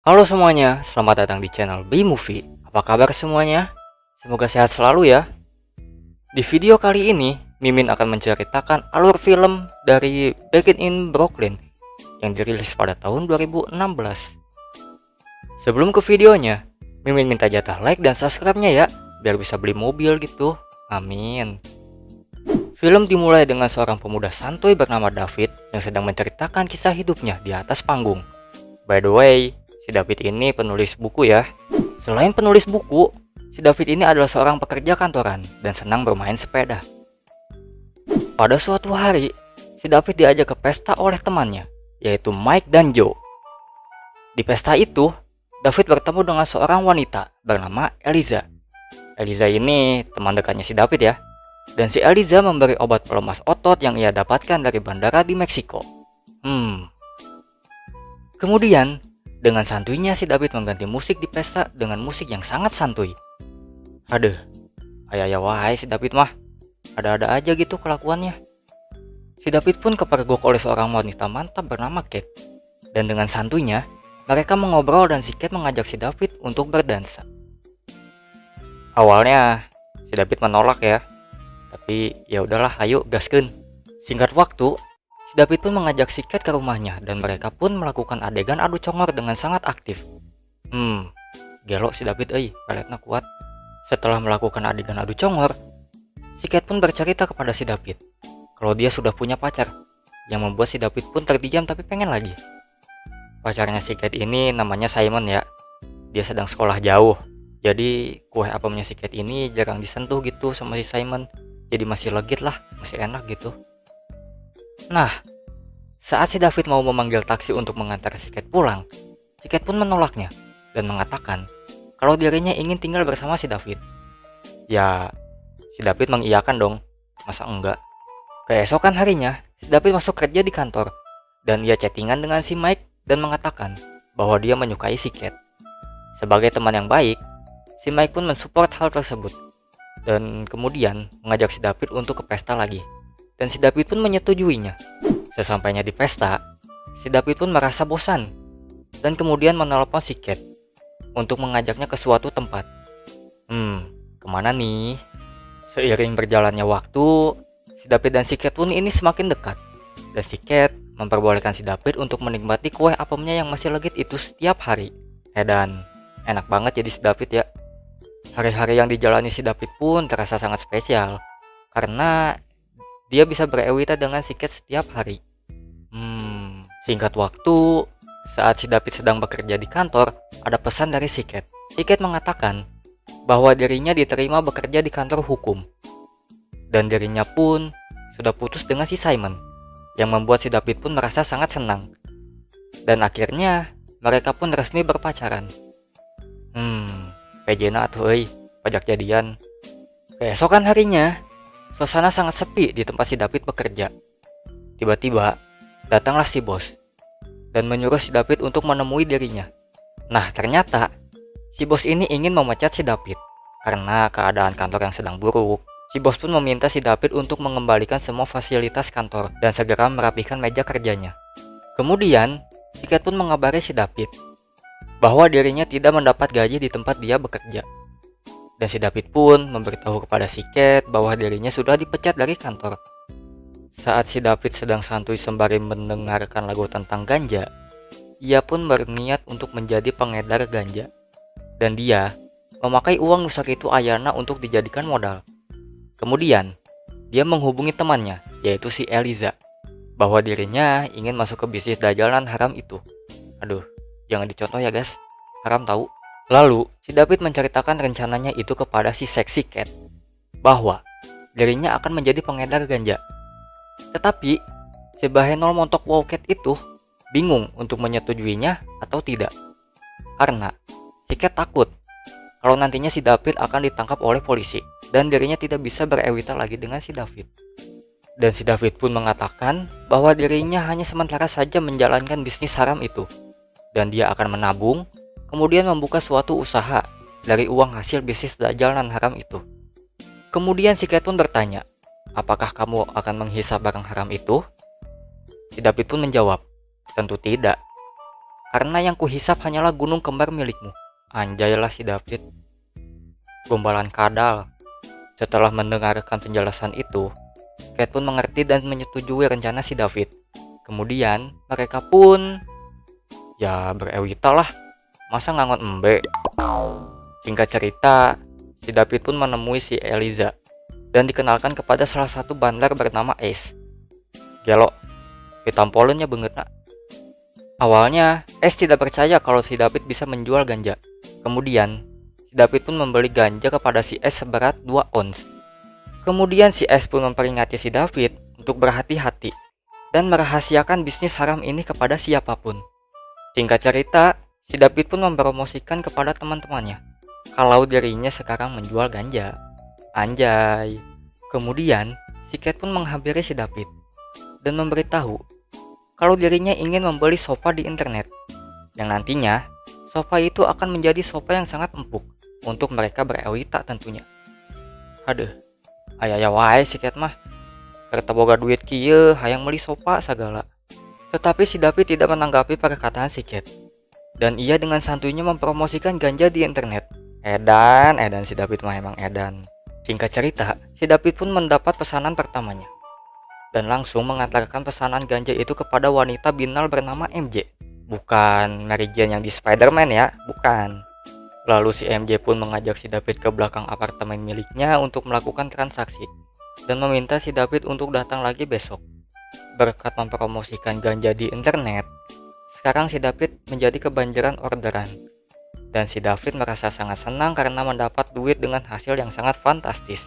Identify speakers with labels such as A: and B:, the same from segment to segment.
A: Halo semuanya, selamat datang di channel B-Movie. Apa kabar semuanya? Semoga sehat selalu ya. Di video kali ini, Mimin akan menceritakan alur film dari Back in Brooklyn yang dirilis pada tahun 2016. Sebelum ke videonya, Mimin minta jatah like dan subscribe-nya ya, biar bisa beli mobil gitu. Amin. Film dimulai dengan seorang pemuda santuy bernama David yang sedang menceritakan kisah hidupnya di atas panggung. By the way, si David ini penulis buku ya. Selain penulis buku, si David ini adalah seorang pekerja kantoran dan senang bermain sepeda. Pada suatu hari, si David diajak ke pesta oleh temannya, yaitu Mike dan Joe. Di pesta itu, David bertemu dengan seorang wanita bernama Eliza. Eliza ini teman dekatnya si David ya. Dan si Eliza memberi obat pelemas otot yang ia dapatkan dari bandara di Meksiko. Kemudian, dengan santuinya si David mengganti musik di pesta dengan musik yang sangat santuy. Aduh, ayah wahai si David mah, ada-ada aja gitu kelakuannya. Si David pun kepergok oleh seorang wanita mantap bernama Kate. Dan dengan santuinya, mereka mengobrol dan si Kate mengajak si David untuk berdansa. Awalnya, si David menolak ya. Tapi ya udahlah, ayo gaskeun. Singkat waktu, si David pun mengajak si Kate ke rumahnya dan mereka pun melakukan adegan adu congor dengan sangat aktif. Gelo si David peletna kuat. Setelah melakukan adegan adu congor, si Kate pun bercerita kepada si David kalau dia sudah punya pacar, yang membuat si David pun terdiam tapi pengen lagi. Pacarnya si Kate ini namanya Simon ya. Dia sedang sekolah jauh. Jadi kue apemnya si Kate ini jarang disentuh gitu sama si Simon. Jadi masih legit lah, masih enak gitu. Nah, saat si David mau memanggil taksi untuk mengantar si Kate pulang, si Kate pun menolaknya dan mengatakan kalau dirinya ingin tinggal bersama si David. Ya, si David mengiyakan dong, masa enggak? Keesokan harinya, si David masuk kerja di kantor dan ia chattingan dengan si Mike dan mengatakan bahwa dia menyukai si Kate. Sebagai teman yang baik, si Mike pun mensupport hal tersebut dan kemudian mengajak si David untuk ke pesta lagi. Dan si David pun menyetujuinya. Sesampainya di pesta, si David pun merasa bosan dan kemudian menelpon si Kate untuk mengajaknya ke suatu tempat. Kemana nih? Seiring berjalannya waktu, si David dan si Kate pun ini semakin dekat. Dan si Kate memperbolehkan si David untuk menikmati kue apemnya yang masih legit itu setiap hari. Dan enak banget jadi si David ya. Hari-hari yang dijalani si David pun terasa sangat spesial karena dia bisa berewita dengan si Kate setiap hari. Singkat waktu, saat si David sedang bekerja di kantor, ada pesan dari si Kate. Si Kate mengatakan bahwa dirinya diterima bekerja di kantor hukum. Dan dirinya pun sudah putus dengan si Simon, yang membuat si David pun merasa sangat senang. Dan akhirnya, mereka pun resmi berpacaran. PJ-na atuh pajak jadian. Keesokan harinya, suasana sangat sepi di tempat si David bekerja. Tiba-tiba, datanglah si bos dan menyuruh si David untuk menemui dirinya. Nah, ternyata si bos ini ingin memecat si David karena keadaan kantor yang sedang buruk. Si bos pun meminta si David untuk mengembalikan semua fasilitas kantor dan segera merapikan meja kerjanya. Kemudian, si Kate pun mengabari si David bahwa dirinya tidak mendapat gaji di tempat dia bekerja. Dan si David pun memberitahu kepada si Kate bahwa dirinya sudah dipecat dari kantor. Saat si David sedang santuy sembari mendengarkan lagu tentang ganja, ia pun berniat untuk menjadi pengedar ganja. Dan dia memakai uang nusak itu ayana untuk dijadikan modal. Kemudian, dia menghubungi temannya, yaitu si Eliza, bahwa dirinya ingin masuk ke bisnis dajalan haram itu. Aduh, jangan dicontoh ya guys, haram tahu. Lalu, si David menceritakan rencananya itu kepada si seksi Kate, bahwa dirinya akan menjadi pengedar ganja. Tetapi, si Bahenol montok wow Kate itu bingung untuk menyetujuinya atau tidak. Karena, si Kate takut kalau nantinya si David akan ditangkap oleh polisi dan dirinya tidak bisa berewita lagi dengan si David. Dan si David pun mengatakan bahwa dirinya hanya sementara saja menjalankan bisnis haram itu. Dan dia akan menabung, kemudian membuka suatu usaha dari uang hasil bisnis dajalan haram itu. Kemudian si Kate pun bertanya, apakah kamu akan menghisap barang haram itu? Si David pun menjawab, tentu tidak. karena yang kuhisap hanyalah gunung kembar milikmu. Anjaylah si David, gombalan kadal. Setelah mendengarkan penjelasan itu, Kate pun mengerti dan menyetujui rencana si David. Kemudian mereka pun ya berewita lah, masa ngangon embe. Singkat cerita, si David pun menemui si Eliza dan dikenalkan kepada salah satu bandar bernama Ace. Gelo, ditampolinnya banget nak. Awalnya, Ace tidak percaya kalau si David bisa menjual ganja. Kemudian, si David pun membeli ganja kepada si Ace seberat 2 ons. Kemudian si Ace pun memperingati si David untuk berhati-hati dan merahasiakan bisnis haram ini kepada siapapun. Singkat cerita, si David pun mempromosikan kepada teman-temannya kalau dirinya sekarang menjual ganja. Anjay. Kemudian, si Kate pun menghampiri si David dan memberitahu kalau dirinya ingin membeli sofa di internet, yang nantinya sofa itu akan menjadi sofa yang sangat empuk untuk mereka berewita tentunya. Aduh, aya wae si Kate mah kereta boga duit kieu hayang beli sofa segala. Tetapi si David tidak menanggapi perkataan si Kate, dan ia dengan santuinya mempromosikan ganja di internet. Edan si David mah emang edan. Singkat cerita, si David pun mendapat pesanan pertamanya dan langsung mengantarkan pesanan ganja itu kepada wanita binal bernama MJ. Bukan Mary Jane yang di Spider-Man ya, bukan. Lalu si MJ pun mengajak si David ke belakang apartemen miliknya untuk melakukan transaksi dan meminta si David untuk datang lagi besok. Berkat mempromosikan ganja di internet, sekarang si David menjadi kebanjiran orderan. Dan si David merasa sangat senang karena mendapat duit dengan hasil yang sangat fantastis.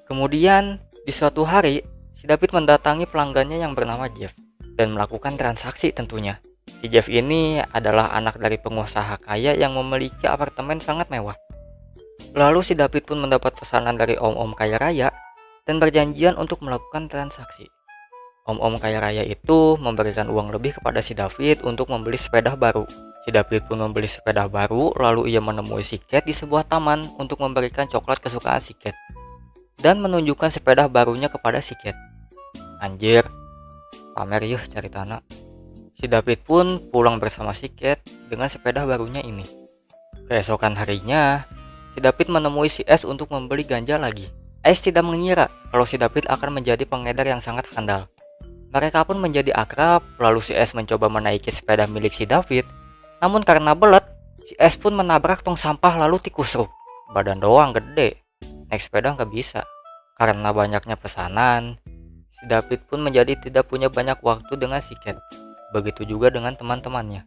A: Kemudian, di suatu hari, si David mendatangi pelanggannya yang bernama Jeff dan melakukan transaksi tentunya. Si Jeff ini adalah anak dari pengusaha kaya yang memiliki apartemen sangat mewah. Lalu si David pun mendapat pesanan dari om-om kaya raya dan berjanjian untuk melakukan transaksi. Om-om kaya raya itu memberikan uang lebih kepada si David untuk membeli sepeda baru. Si David pun membeli sepeda baru, lalu ia menemui si Kate di sebuah taman untuk memberikan coklat kesukaan si Kate dan menunjukkan sepeda barunya kepada si Kate. Anjir, pamer yuh caritana. Si David pun pulang bersama si Kate dengan sepeda barunya ini. Keesokan harinya, si David menemui si Ace untuk membeli ganja lagi. Ace tidak mengira kalau si David akan menjadi pengedar yang sangat handal. Mereka pun menjadi akrab, lalu si Ace mencoba menaiki sepeda milik si David. Namun karena belet, si Ace pun menabrak tong sampah lalu tikusruk. Badan doang gede, naik sepeda nggak bisa. Karena banyaknya pesanan, si David pun menjadi tidak punya banyak waktu dengan si Kate. Begitu juga dengan teman-temannya.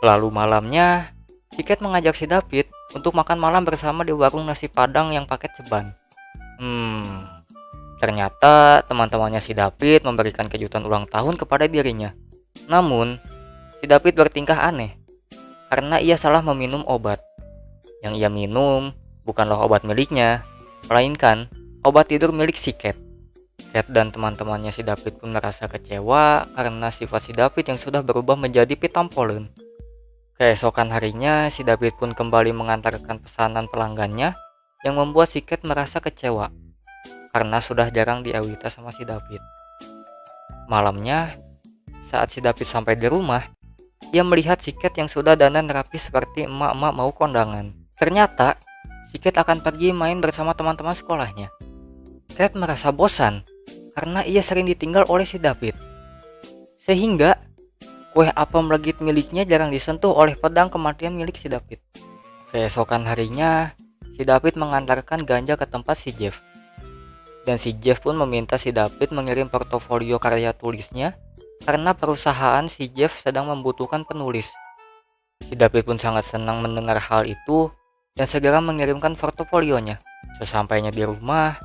A: Lalu malamnya, si Kate mengajak si David untuk makan malam bersama di warung nasi padang yang paket ceban. Ternyata teman-temannya si David memberikan kejutan ulang tahun kepada dirinya. Namun, si David bertingkah aneh karena ia salah meminum obat. Yang ia minum bukanlah obat miliknya, melainkan obat tidur milik si Kate. Kate dan teman-temannya si David pun merasa kecewa karena sifat si David yang sudah berubah menjadi pitampolen. Keesokan harinya, si David pun kembali mengantarkan pesanan pelanggannya yang membuat si Kate merasa kecewa karena sudah jarang diawita sama si David. Malamnya, saat si David sampai di rumah, ia melihat si Kate yang sudah dandan rapi seperti emak-emak mau kondangan. Ternyata, si Kate akan pergi main bersama teman-teman sekolahnya. Kate merasa bosan karena ia sering ditinggal oleh si David. Sehingga, kue apem legit miliknya jarang disentuh oleh pedang kematian milik si David. Keesokan harinya, si David mengantarkan ganja ke tempat si Jeff. Dan si Jeff pun meminta si David mengirim portofolio karya tulisnya karena perusahaan si Jeff sedang membutuhkan penulis. Si David pun sangat senang mendengar hal itu dan segera mengirimkan portofolionya. Sesampainya di rumah,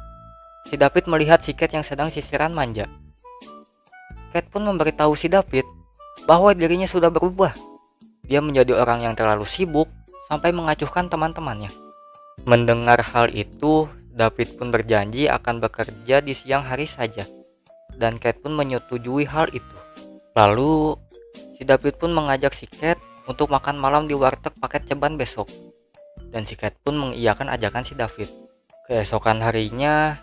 A: si David melihat si Kate yang sedang sisiran manja. Kate pun memberitahu si David bahwa dirinya sudah berubah. Dia menjadi orang yang terlalu sibuk sampai mengacuhkan teman-temannya. Mendengar hal itu, David pun berjanji akan bekerja di siang hari saja, dan Kate pun menyetujui hal itu. Lalu, si David pun mengajak si Kate untuk makan malam di warteg paket ceban besok, dan si Kate pun mengiyakan ajakan si David. Keesokan harinya,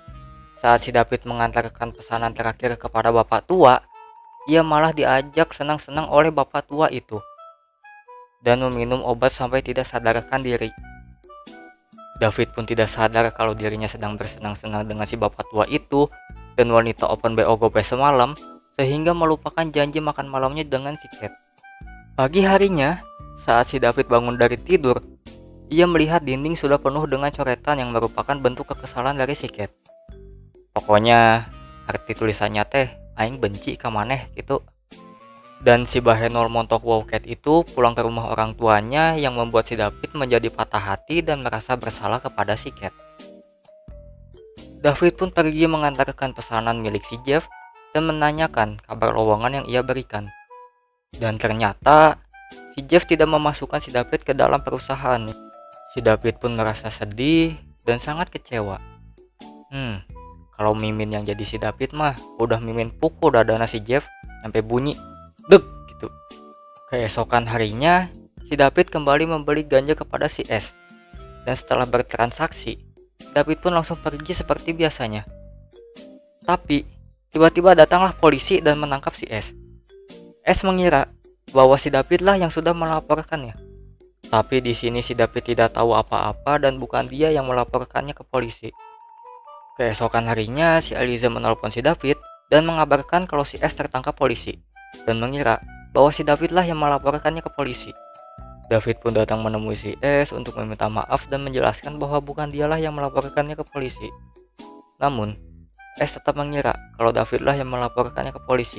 A: saat si David mengantarkan pesanan terakhir kepada bapak tua, ia malah diajak senang-senang oleh bapak tua itu. dan meminum obat sampai tidak sadarkan diri. David pun tidak sadar kalau dirinya sedang bersenang-senang dengan si bapak tua itu dan wanita open BO gope semalam, sehingga melupakan janji makan malamnya dengan si Kate. Pagi harinya, saat si David bangun dari tidur, ia melihat dinding sudah penuh dengan coretan yang merupakan bentuk kekesalan dari si Kate. Pokoknya arti tulisannya teh aing benci ka maneh gitu. Dan si Bahenol montok wow Kate itu pulang ke rumah orang tuanya yang membuat si David menjadi patah hati dan merasa bersalah kepada si Kate. David pun pergi mengantarkan pesanan milik si Jeff dan menanyakan kabar lowongan yang ia berikan. Dan ternyata si Jeff tidak memasukkan si David ke dalam perusahaan. Si David pun merasa sedih dan sangat kecewa. Kalau Mimin yang jadi si David mah udah Mimin pukul dadana si Jeff sampai bunyi deg gitu. Keesokan harinya si David kembali membeli ganja kepada si S. Dan setelah bertransaksi, David pun langsung pergi seperti biasanya. Tapi tiba-tiba datanglah polisi dan menangkap si S. S mengira bahwa si David lah yang sudah melaporkannya. Tapi di sini si David tidak tahu apa-apa dan bukan dia yang melaporkannya ke polisi. Keesokan harinya si Eliza menelpon si David dan mengabarkan kalau si S tertangkap polisi dan mengira bahwa si David lah yang melaporkannya ke polisi. David pun datang menemui si S untuk meminta maaf dan menjelaskan bahwa bukan dialah yang melaporkannya ke polisi. Namun, S tetap mengira kalau David lah yang melaporkannya ke polisi.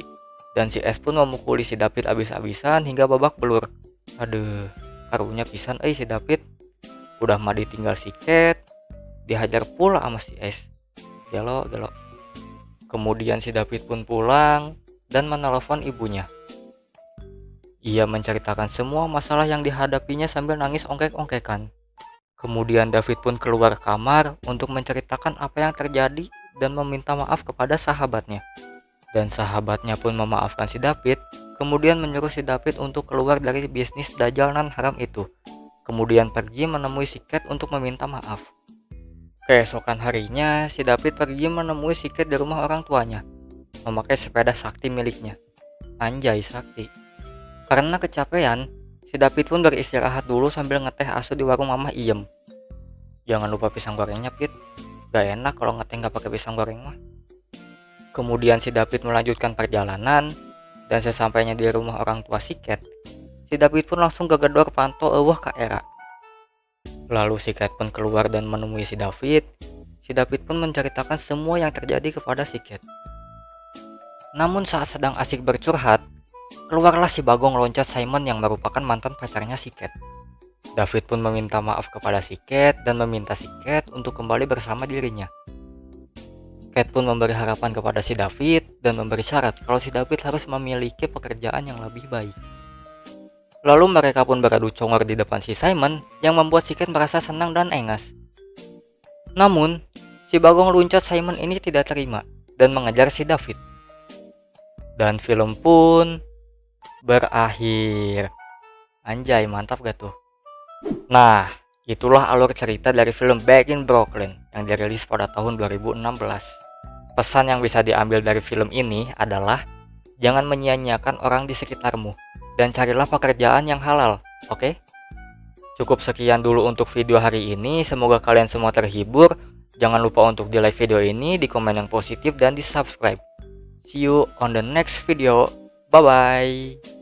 A: Dan si S pun memukuli si David abis-abisan hingga babak belur. Aduh, karunya pisan si David. Udah mah ditinggal si Kate, dihajar pula sama si S. Gelo. Kemudian si David pun pulang dan menelepon ibunya. Ia menceritakan semua masalah yang dihadapinya sambil nangis ongkek-ongkekan. Kemudian David pun keluar kamar untuk menceritakan apa yang terjadi dan meminta maaf kepada sahabatnya. Dan sahabatnya pun memaafkan si David, kemudian menyuruh si David untuk keluar dari bisnis dajjal nan haram itu. Kemudian pergi menemui si Kate untuk meminta maaf. Keesokan harinya, si David pergi menemui si Kate di rumah orang tuanya, memakai sepeda sakti miliknya. Anjay sakti. Karena kecapean, si David pun beristirahat dulu sambil ngeteh asu di warung Mamah Iem. Jangan lupa pisang gorengnya, Pit. Gak enak kalau ngeteh gak pakai pisang goreng mah. Kemudian si David melanjutkan perjalanan, dan sesampainya di rumah orang tua si Kate, si David pun langsung gegedor pantau eueuh ka Era. Lalu si Kate pun keluar dan menemui si David. Si David pun menceritakan semua yang terjadi kepada si Kate. Namun saat sedang asik bercurhat, keluarlah si Bagong Loncat Simon yang merupakan mantan pacarnya si Kate. David pun meminta maaf kepada si Kate dan meminta si Kate untuk kembali bersama dirinya. Kate pun memberi harapan kepada si David dan memberi syarat kalau si David harus memiliki pekerjaan yang lebih baik. Lalu mereka pun beradu congor di depan si Simon yang membuat si Kate merasa senang dan engas. Namun, si Bagong Loncat Simon ini tidak terima dan mengejar si David. Dan film pun berakhir. Anjay, mantap gak tuh? Nah, itulah alur cerita dari film Back in Brooklyn yang dirilis pada tahun 2016. Pesan yang bisa diambil dari film ini adalah jangan menyia-nyiakan orang di sekitarmu dan carilah pekerjaan yang halal, oke? Cukup sekian dulu untuk video hari ini, semoga kalian semua terhibur. Jangan lupa untuk di like video ini, di komen yang positif, dan di subscribe. See you on the next video, bye bye.